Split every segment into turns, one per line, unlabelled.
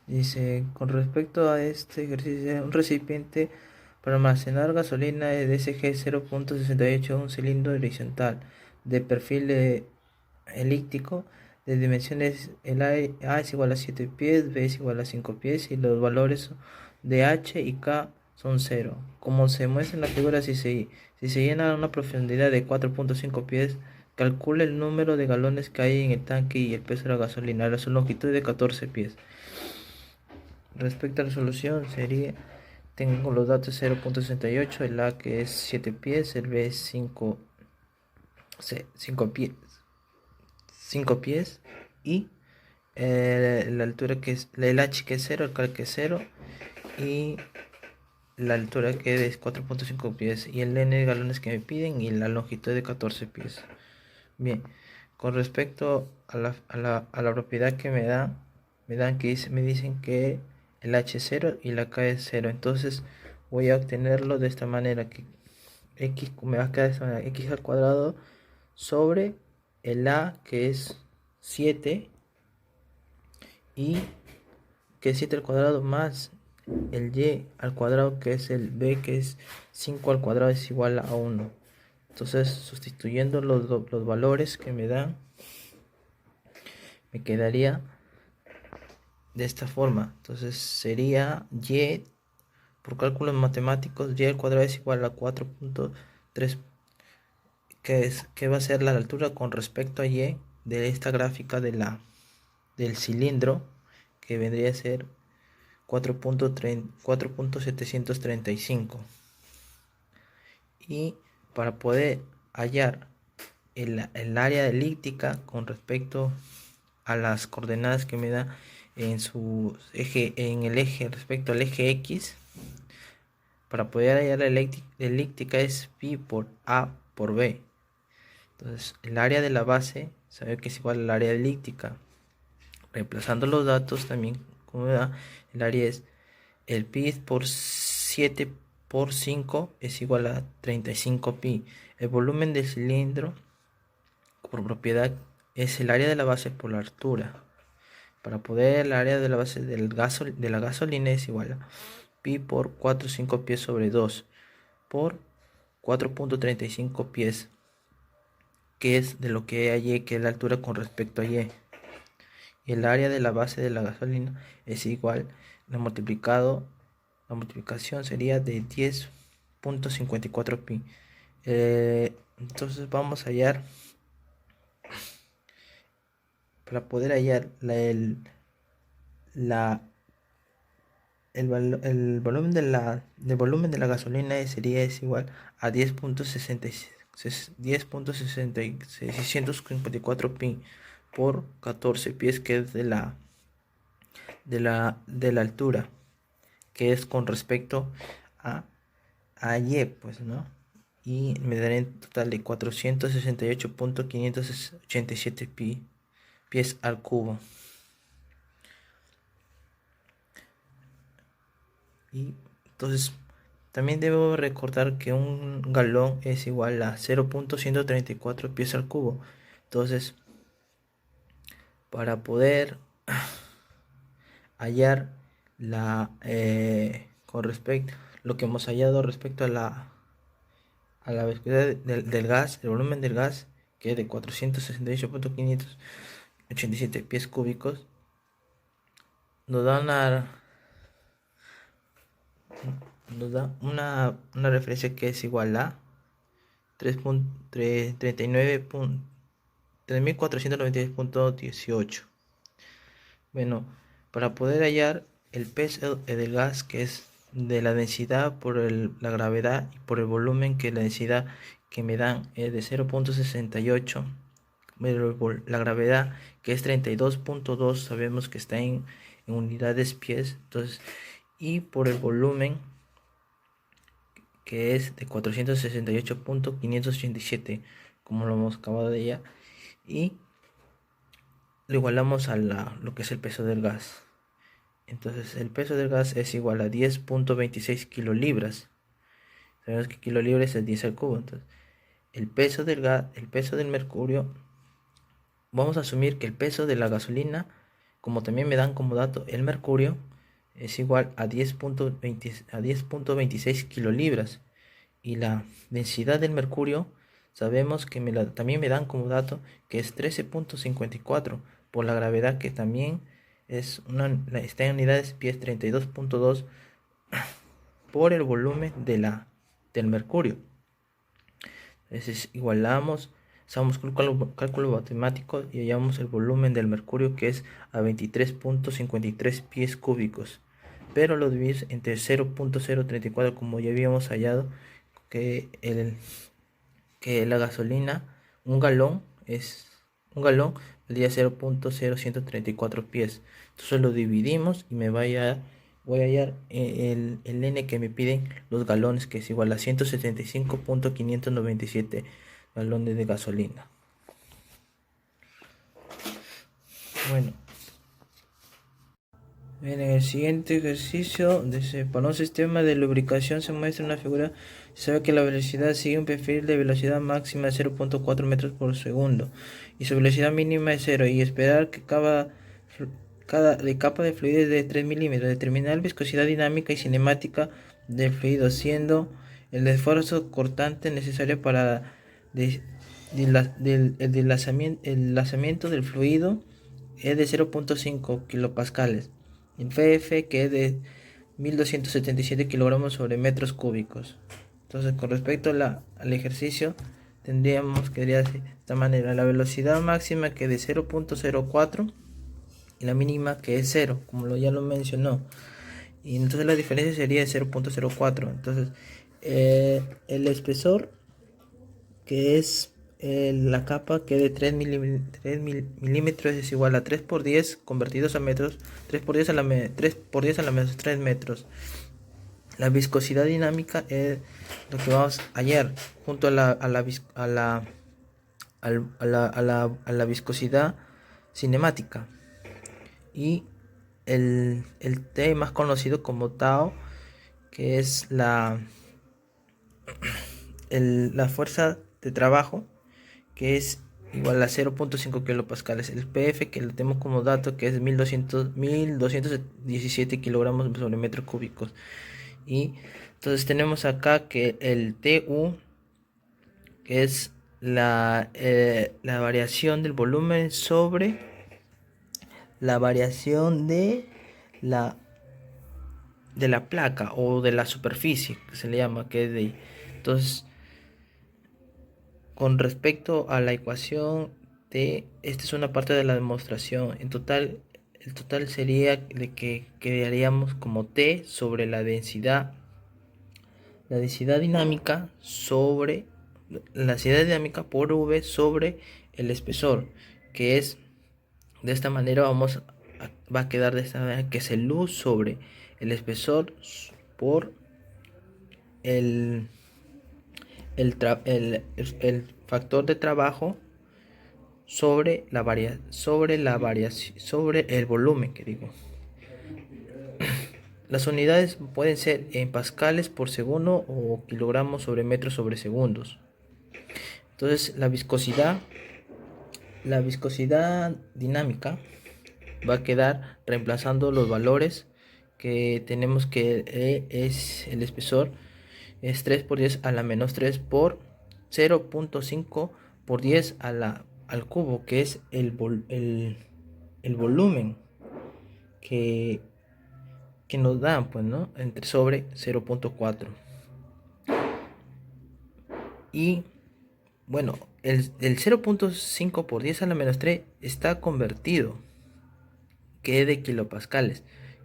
Dice, con respecto a este ejercicio, un recipiente para almacenar gasolina de DSG 0.68, un cilindro horizontal de perfil elíptico de dimensiones, el A es igual a 7 pies, B es igual a 5 pies y los valores de H y K son cero. Como se muestra en la figura, si se llena a una profundidad de 4.5 pies, calcule el número de galones que hay en el tanque y el peso de la gasolina. La longitud de 14 pies. Respecto a la solución, tengo los datos 0.68, el A que es 7 pies, el B es 5 pies, 5 pies y la altura que es el H que es 0, el K que es 0 y la altura que es 4.5 pies y el N de galones que me piden y la longitud de 14 pies. Bien, con respecto a la propiedad que me dicen que el H es 0 y la K es 0, entonces voy a obtenerlo de esta manera, que X me va a quedar de esta manera, X al cuadrado sobre el A que es 7 y que es 7 al cuadrado más el Y al cuadrado que es el B que es 5 al cuadrado es igual a 1. Entonces sustituyendo los valores que me dan, me quedaría de esta forma. Entonces sería Y, por cálculos matemáticos, Y al cuadrado es igual a 4.3, que va a ser la altura con respecto a Y de esta gráfica del cilindro, que vendría a ser 4.735. Y para poder hallar el área elíptica con respecto a las coordenadas que me da en su eje, en el eje respecto al eje X, para poder hallar la elíptica es pi por A por B. Entonces el área de la base sabe que es igual al área elíptica. Reemplazando los datos también, como me da, el área es el pi por 7 por 5 es igual a 35 pi. El volumen del cilindro por propiedad es el área de la base por la altura. Para poder el área de la base de la gasolina es igual a pi por 4,5 pies sobre 2 por 4.35 pies, que es de lo que hay Y, que es la altura con respecto a Y. Y el área de la base de la gasolina es igual, la multiplicación sería de 10.54 pi. Entonces vamos a hallar, para poder hallar la el volumen de la gasolina es igual a 10.654 pi por 14 pies, que es de la altura, que es con respecto a, Y, pues, ¿no? Y me daré en total de 468.587 pies al cubo. Y entonces también debo recordar que un galón es igual a 0.134 pies al cubo. Entonces, para poder hallar con respecto lo que hemos hallado respecto a la viscosidad del gas, el volumen del gas, que es de 468.587 pies cúbicos, nos da una referencia que es igual a 3.496.18. Bueno, para poder hallar el peso del gas, que es de la densidad por la gravedad y por el volumen, que la densidad que me dan es de 0.68, la gravedad que es 32.2, sabemos que está en unidades pies, entonces, y por el volumen que es de 468.587, como lo hemos acabado de ya, y lo igualamos a lo que es el peso del gas. Entonces el peso del gas es igual a 10.26 kilolibras. Sabemos que kilolibras es 10 al cubo. Entonces el peso del mercurio, vamos a asumir que el peso de la gasolina como también me dan como dato el mercurio, es igual a 10.26 kilolibras. Y la densidad del mercurio sabemos que también me dan como dato que es 13.54 por la gravedad, que también está en unidades pies 32.2 por el volumen del mercurio. Entonces igualamos, usamos cálculo matemático y hallamos el volumen del mercurio, que es a 23.53 pies cúbicos, pero lo dividimos entre 0.034, como ya habíamos hallado que la gasolina, un galón valía 0.0134 pies. Entonces lo dividimos y voy a hallar el N que me piden los galones, que es igual a 175.597 galones de gasolina. Bueno, en el siguiente ejercicio, para un sistema de lubricación se muestra una figura. Se sabe que la velocidad sigue un perfil de velocidad máxima de 0.4 metros por segundo y su velocidad mínima es 0, y esperar que cada capa de fluido es de 3 milímetros. Determinar viscosidad dinámica y cinemática del fluido, siendo el esfuerzo cortante necesario para el deslazamiento del fluido es de 0.5 kilopascales. El PF, que es de 1277 kilogramos sobre metros cúbicos. Entonces, con respecto al ejercicio, tendríamos que de esta manera: la velocidad máxima, que es de 0.04, y la mínima, que es 0, como ya lo mencionó. Y entonces la diferencia sería de 0.04. Entonces, el espesor, que es la capa, que de 3 milímetros, es igual a 3 por 10 convertidos a metros, 3 por 10 a la menos 3 metros. La viscosidad dinámica es lo que vamos a hallar junto a la viscosidad cinemática. Y el T más conocido como tau, que es la fuerza de trabajo, que es igual a 0.5 kilopascales. El PF, que lo tenemos como dato, que es 1217 kilogramos sobre metros cúbicos. Y entonces tenemos acá que el TU, que es la variación del volumen sobre la variación de la placa o de la superficie, que se le llama, que es de. Entonces, con respecto a la ecuación T, esta es una parte de la demostración. El total sería de que quedaríamos como T sobre la densidad dinámica sobre la densidad dinámica por V sobre el espesor, que es de esta manera. Va a quedar de esta manera, que es el U sobre el espesor por el factor de trabajo sobre el volumen, que digo. Las unidades pueden ser en pascales por segundo o kilogramos sobre metros sobre segundos. Entonces, la viscosidad dinámica va a quedar reemplazando los valores que tenemos, que es el espesor, es 3 por 10 a la menos 3 por 0.5 por 10 al cubo, que es el volumen que nos dan, pues, ¿no? Sobre 0.4. Y bueno, el 0.5 por 10 a la menos 3 está convertido, que es de kilopascales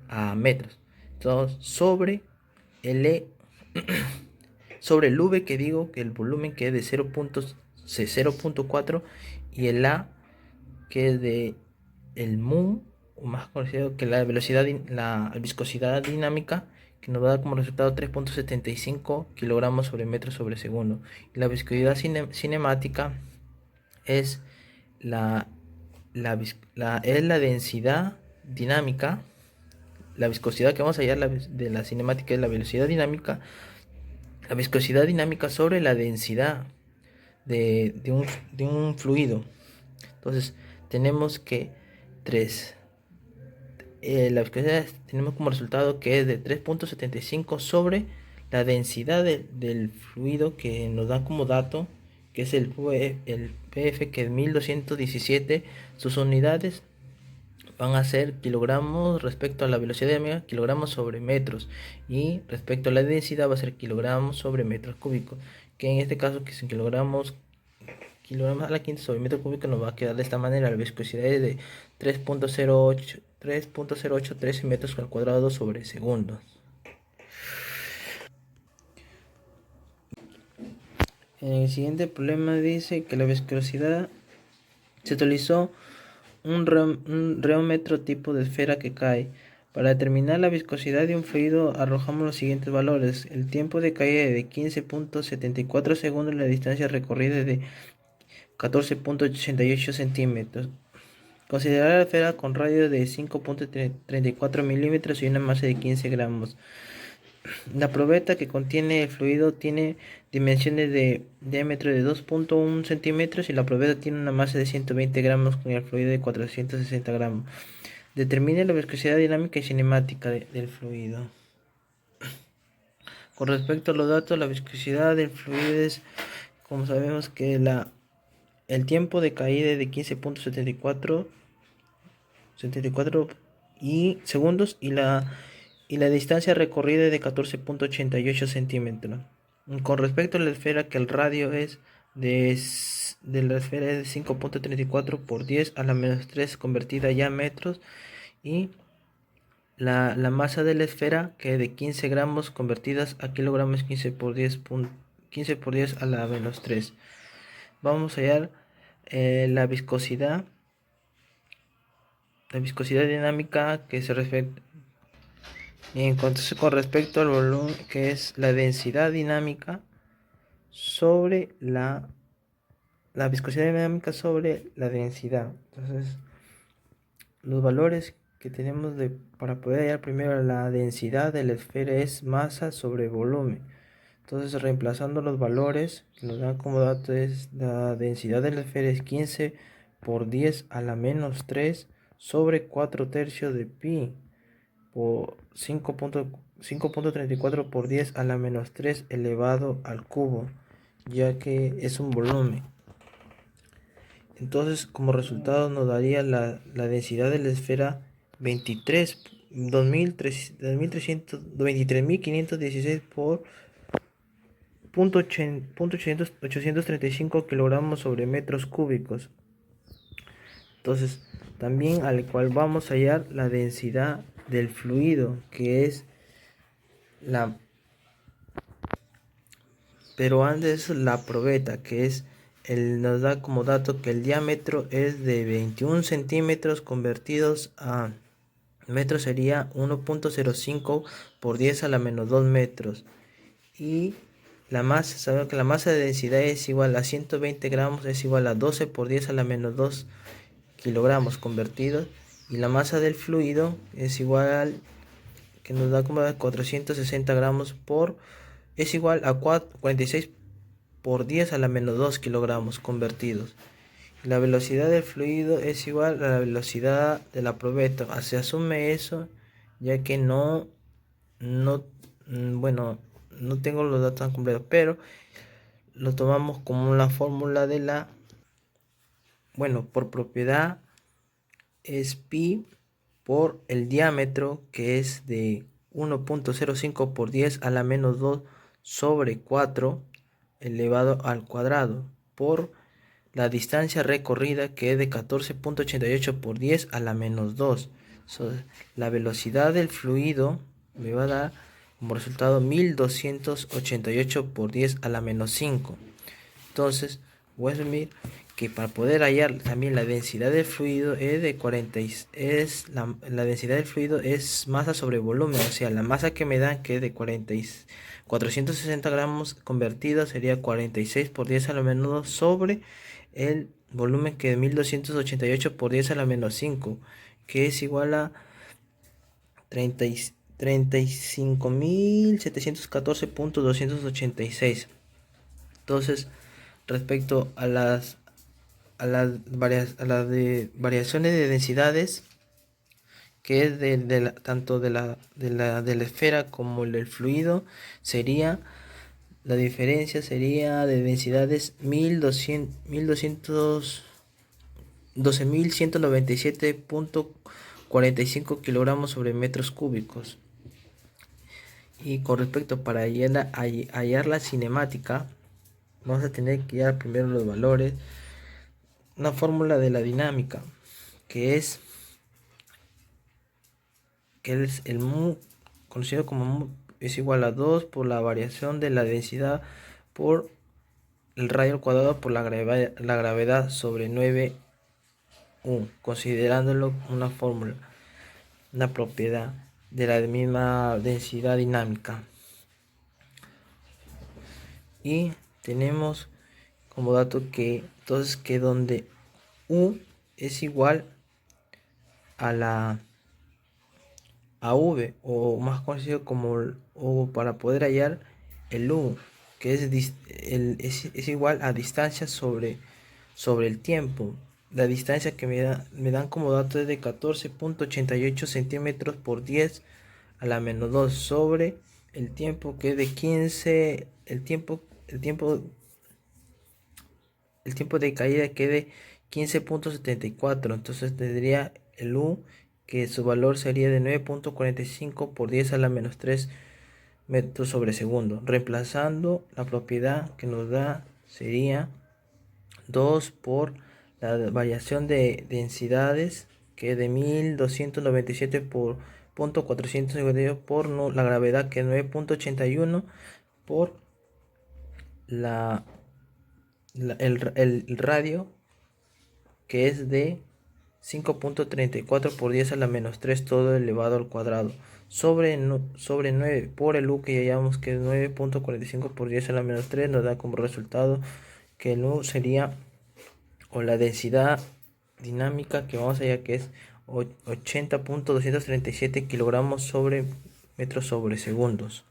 a metros. Entonces, sobre el V, que digo que el volumen, que es de 0.4, y el A, que es de el mu, o más conocido que la viscosidad dinámica, que nos va a dar como resultado 3.75 kilogramos sobre metro sobre segundo. Y la viscosidad cinemática es la densidad dinámica. La viscosidad que vamos a hallar de la cinemática es la velocidad dinámica, la viscosidad dinámica sobre la densidad de un fluido. Entonces tenemos que 3 la viscosidad tenemos como resultado que es de 3.75 sobre la densidad del fluido, que nos da como dato que es el PF, que es 1217. Sus unidades van a ser kilogramos respecto a la velocidad dinámica, kilogramos sobre metros, y respecto a la densidad va a ser kilogramos sobre metros cúbicos, que en este caso, que son kilogramos a la quinta sobre metro cúbico, nos va a quedar de esta manera. La viscosidad es de 3.0813 metros al cuadrado sobre segundos. En el siguiente problema dice que la viscosidad se utilizó un reómetro tipo de esfera que cae. Para determinar la viscosidad de un fluido arrojamos los siguientes valores: el tiempo de caída de 15.74 segundos, la distancia recorrida de 14.88 centímetros. Considerar la esfera con radio de 5.34 milímetros y una masa de 15 gramos. La probeta que contiene el fluido tiene dimensiones de diámetro de 2.1 centímetros y la probeta tiene una masa de 120 gramos con el fluido de 460 gramos. Determine la viscosidad dinámica y cinemática del fluido. Con respecto a los datos, la viscosidad del fluido es, como sabemos, que el tiempo de caída es de 15.74 segundos y la distancia recorrida es de 14.88 centímetros. Con respecto a la esfera, que el radio es de la esfera es de 5.34 por 10 a la menos 3 convertida ya a metros, y la masa de la esfera, que es de 15 gramos convertidas a kilogramos, 15 por 10 a la menos 3. Vamos a hallar la viscosidad dinámica que se refiere. Y entonces, con respecto al volumen, que es la densidad dinámica sobre la viscosidad dinámica sobre la densidad. Entonces, los valores que tenemos para poder hallar primero la densidad de la esfera es masa sobre volumen. Entonces, reemplazando los valores que nos dan como dato, es la densidad de la esfera es 15 por 10 a la menos 3 sobre 4 tercios de pi por 5.34 por 10 a la menos 3 elevado al cubo, ya que es un volumen. Entonces, como resultado nos daría la densidad de la esfera 23.516 por 835 kilogramos sobre metros cúbicos. Entonces, también al cual vamos a hallar la densidad del fluido, que es pero antes la probeta, que es nos da como dato que el diámetro es de 21 centímetros convertidos a metros, sería 1.05 por 10 a la menos 2 metros. Y la masa, sabemos que la masa de densidad es igual a 120 gramos, es igual a 12 por 10 a la menos 2 kilogramos convertidos. Y la masa del fluido es igual, que nos da como 460 gramos es igual a 46 por 10 a la menos 2 kilogramos convertidos. La velocidad del fluido es igual a la velocidad de la probeta. Se asume eso, ya que bueno, no tengo los datos tan completos, pero lo tomamos como una fórmula de por propiedad es pi por el diámetro, que es de 1.05 por 10 a la menos 2 sobre 4 elevado al cuadrado, por la distancia recorrida, que es de 14.88 por 10 a la menos 2. La velocidad del fluido me va a dar como resultado 1288 por 10 a la menos 5. Entonces, voy a asumir que para poder hallar también la densidad del fluido es de 40, la densidad del fluido es masa sobre volumen, o sea, la masa que me dan, que es de 460 gramos convertida, sería 46 por 10 a la menos 2 sobre el volumen, que es 1288 por 10 a la menos 5, que es igual a 35.714.286. Entonces, respecto a las variaciones de densidades que es tanto de la esfera como del fluido, la diferencia sería de densidades 12.197.45 kilogramos sobre metros cúbicos. Y con respecto para hallar la cinemática, vamos a tener que hallar primero los valores, una fórmula de la dinámica, que es el mu, conocido como mu, es igual a 2 por la variación de la densidad por el radio al cuadrado por la gravedad sobre 9 considerándolo una fórmula, una propiedad de la misma densidad dinámica. Y tenemos como dato que entonces que donde U es igual a V, o más conocido como o para poder hallar el U, que es igual a distancia sobre el tiempo. La distancia que me dan como dato es de 14.88 centímetros por 10 a la menos 2 sobre el tiempo, que es de 15, el tiempo de caída, que es de 15.74. Entonces tendría el U, que su valor sería de 9.45 por 10 a la menos 3 metros sobre segundo. Reemplazando, la propiedad que nos da sería 2 por la variación de densidades, que es de 1297 por 452 por la gravedad, que es 9.81 por el radio, que es de 5.34 por 10 a la menos 3 todo elevado al cuadrado sobre 9 por el U, que ya llamamos que es 9.45 por 10 a la menos 3, nos da como resultado que el U sería, o la densidad dinámica que vamos allá, que es 80.237 kilogramos sobre metros sobre segundos.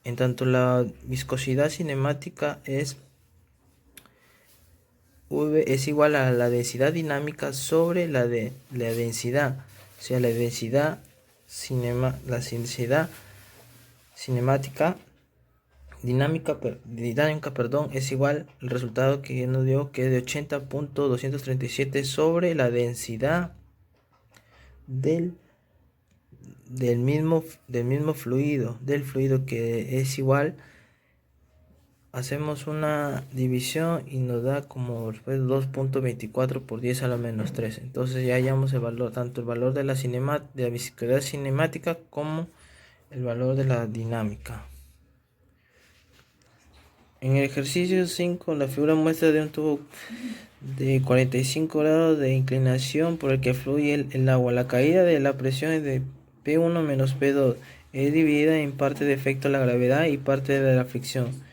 En tanto, la viscosidad cinemática es V es igual a la densidad dinámica sobre la densidad, o sea, la densidad cinemática dinámica, perdón, es igual al resultado que nos dio, que es de 80.237 sobre la densidad del mismo fluido, que es igual. Hacemos una división y nos da como 2.24 por 10 a la menos 3. Entonces ya hallamos el valor, tanto el valor de la viscosidad cinemática como el valor de la dinámica. En el ejercicio 5, la figura muestra de un tubo de 45 grados de inclinación por el que fluye el agua. La caída de la presión es de P1 menos P2. Es dividida en parte de efecto de la gravedad y parte de la fricción.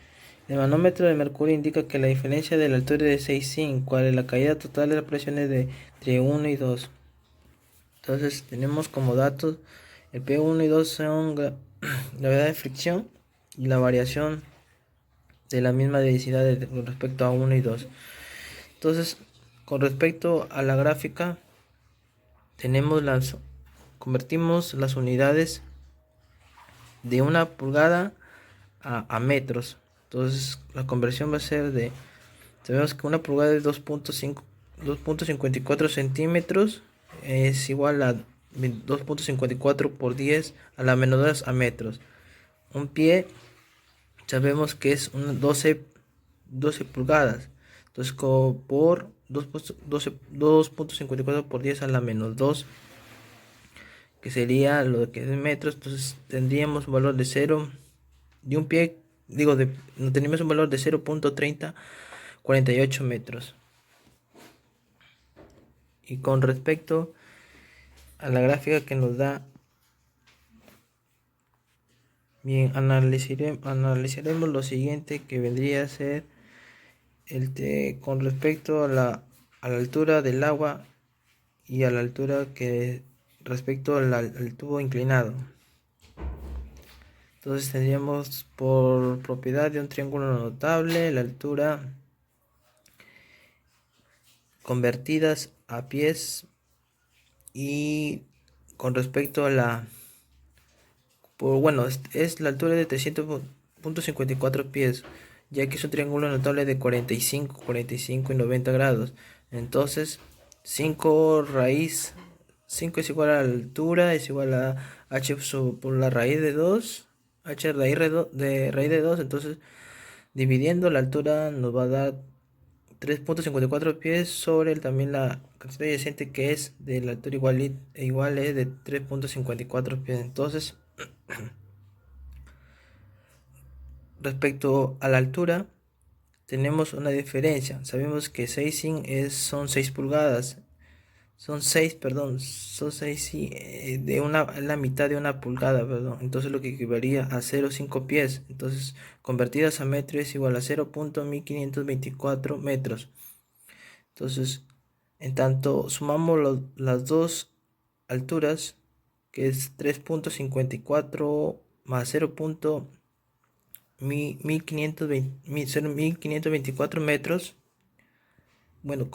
El manómetro de mercurio indica que la diferencia de la altura es de 6 sin, cual la caída total de la presión es de entre 1 y 2. Entonces tenemos como datos el P1 y 2 son gravedad de fricción y la variación de la misma densidad con respecto a 1 y 2. Entonces, con respecto a la gráfica, convertimos las unidades de una pulgada a metros. Entonces, la conversión va a ser sabemos que una pulgada es 2.54 centímetros, es igual a 2.54 por 10 a la menos 2 a metros. Un pie sabemos que es 12 pulgadas. Entonces, por 2.54 por 10 a la menos 2, que sería lo que es en metros. Entonces tendríamos un valor de 0 de un pie, tenemos un valor de 0.3048 metros. Y con respecto a la gráfica que nos da, bien, analizaremos lo siguiente, que vendría a ser con respecto a la altura del agua y a la altura que respecto al tubo inclinado. Entonces tendríamos, por propiedad de un triángulo notable, la altura convertidas a pies y con respecto a es la altura de 300.54 pies, ya que es un triángulo notable de 45 y 90 grados. Entonces, 5 es igual a la altura, es igual a h por la raíz de 2, h de raíz de 2. Entonces, dividiendo la altura nos va a dar 3.54 pies sobre también la cantidad adyacente, que es de la altura igual es de 3.54 pies. Entonces, respecto a la altura, tenemos una diferencia. Sabemos que 6 sin son 6 pulgadas. Son 6, perdón, son 6 sí, la mitad de una pulgada, perdón. Entonces lo que equivaldría a 0,5 pies. Entonces, convertidas a metro es igual a 0.1524 metros. Entonces, en tanto sumamos las dos alturas, que es 3.54 más 0.1524 metros, bueno,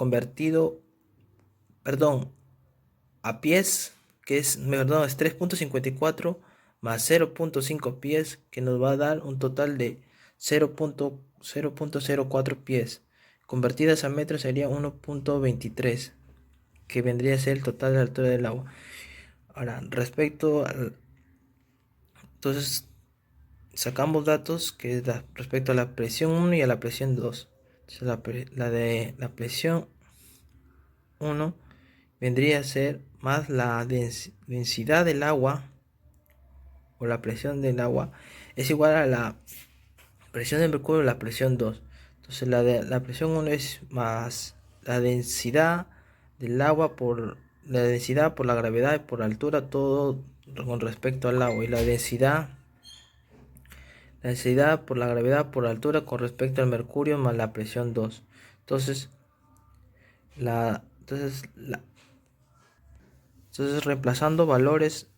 a pies, es 3.54 más 0.5 pies, que nos va a dar un total de 0.04 pies. Convertidas a metros sería 1.23, que vendría a ser el total de la altura del agua. Ahora, entonces sacamos datos que es respecto a la presión 1 y a la presión 2. Entonces, la presión 1 vendría a ser más la densidad del agua, o la presión del agua, es igual a la presión del mercurio o la presión 2. Entonces la presión 1 es más la densidad del agua por la densidad por la gravedad y por la altura, todo con respecto al agua, y la densidad por la gravedad por la altura con respecto al mercurio más la presión 2. Entonces reemplazando valores,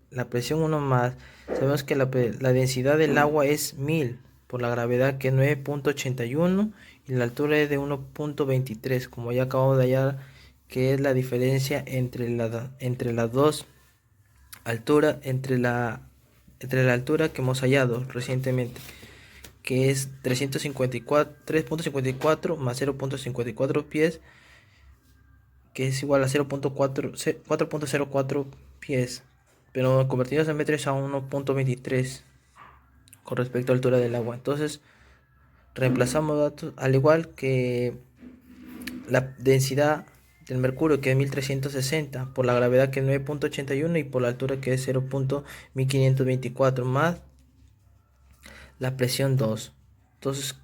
la presión 1 más, sabemos que la densidad del agua es 1000 por la gravedad, que es 9.81, y la altura es de 1.23, como ya acabamos de hallar, que es la diferencia entre las dos alturas, entre la altura que hemos hallado recientemente, que es 3.54 más 0.54 pies, que es igual a 4.04 pies, pero convertidos en metros a 1.23 con respecto a la altura del agua. Entonces reemplazamos datos, al igual que la densidad del mercurio, que es 1360, por la gravedad, que es 9.81, y por la altura, que es 0.1524, más la presión 2. Entonces,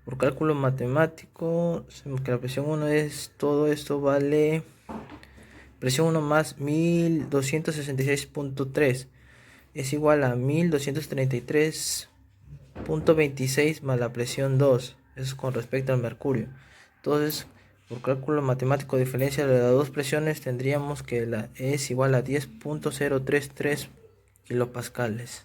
por cálculo matemático, sabemos que la presión 1 es, todo esto vale, presión 1 más 1266.3 es igual a 1233.26 más la presión 2. Eso es con respecto al mercurio. Entonces, por cálculo matemático, diferencia de las dos presiones, tendríamos que es igual a 10.033 kilopascales.